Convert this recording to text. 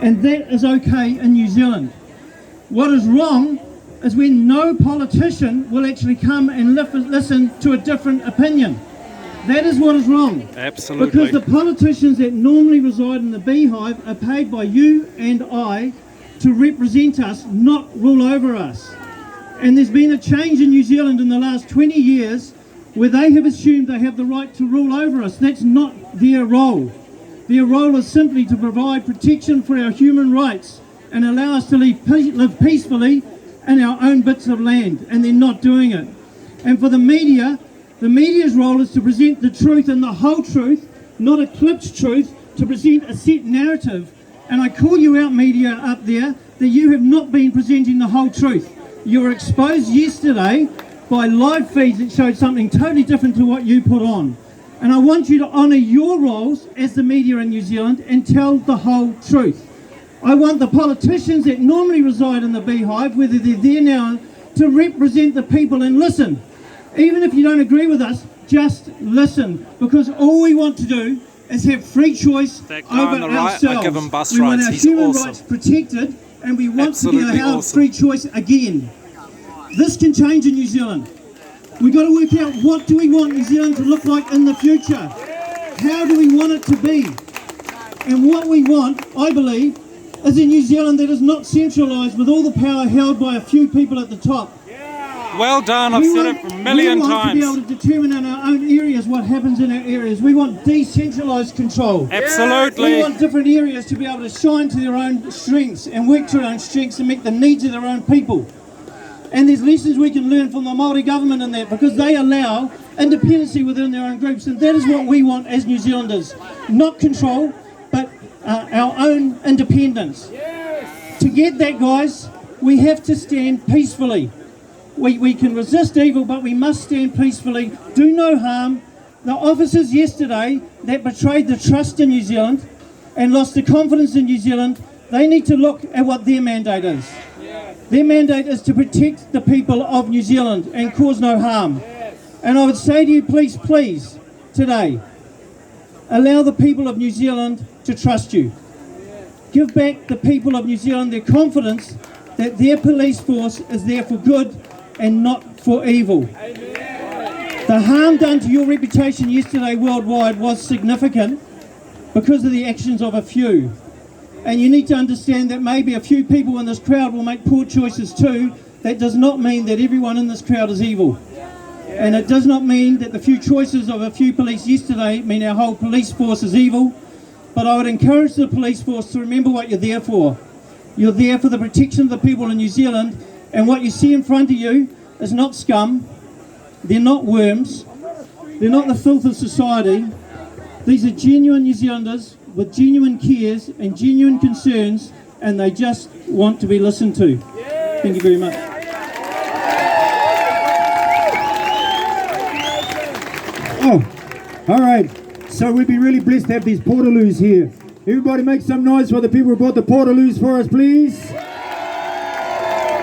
and that is okay in New Zealand. What is wrong is when no politician will actually come and listen to a different opinion. That is what is wrong. Absolutely. Because the politicians that normally reside in the beehive are paid by you and I to represent us, not rule over us. And there's been a change in New Zealand in the last 20 years where they have assumed they have the right to rule over us. That's not their role. Their role is simply to provide protection for our human rights and allow us to live peacefully in our own bits of land, and they're not doing it. And for the media's role is to present the truth and the whole truth, not a clipped truth, to present a set narrative. And I call you out, media up there, that you have not been presenting the whole truth. You were exposed yesterday by live feeds that showed something totally different to what you put on. And I want you to honour your roles as the media in New Zealand and tell the whole truth. I want the politicians that normally reside in the beehive, whether they're there now, to represent the people and listen. Even if you don't agree with us, just listen, because all we want to do is have free choice over ourselves. I give him bus we want rides. our He's human awesome. rights protected, and we want Absolutely to be allowed awesome. free choice again. This can change in New Zealand. We've got to work out, what do we want New Zealand to look like in the future? How do we want it to be? And what we want, I believe, is a New Zealand that is not centralised with all the power held by a few people at the top. Well done, I've said it a million times. We want to be times. able to determine in our own areas what happens in our areas. We want decentralised control. Absolutely. We want different areas to be able to shine to their own strengths and work to their own strengths and meet the needs of their own people. And there's lessons we can learn from the Māori government in that, because they allow independency within their own groups, and that is what we want as New Zealanders. Not control, but our own independence. To get that, guys, we have to stand peacefully. We can resist evil, but we must stand peacefully, do no harm. The officers yesterday that betrayed the trust in New Zealand and lost the confidence in New Zealand, they need to look at what their mandate is. Their mandate is to protect the people of New Zealand and cause no harm. And I would say to you, please, today, allow the people of New Zealand to trust you. Give back the people of New Zealand their confidence that their police force is there for good and not for evil. The harm done to your reputation yesterday worldwide was significant because of the actions of a few. And you need to understand that maybe a few people in this crowd will make poor choices too. That does not mean that everyone in this crowd is evil. And it does not mean that the few choices of a few police yesterday mean our whole police force is evil. But I would encourage the police force to remember what you're there for. You're there for the protection of the people in New Zealand, and what you see in front of you is not scum, they're not worms, they're not the filth of society. These are genuine New Zealanders with genuine cares and genuine concerns, and they just want to be listened to. Thank you very much. Oh, all right. So we'd be really blessed to have these portaloos here. Everybody make some noise for the people who brought the portaloos for us, please.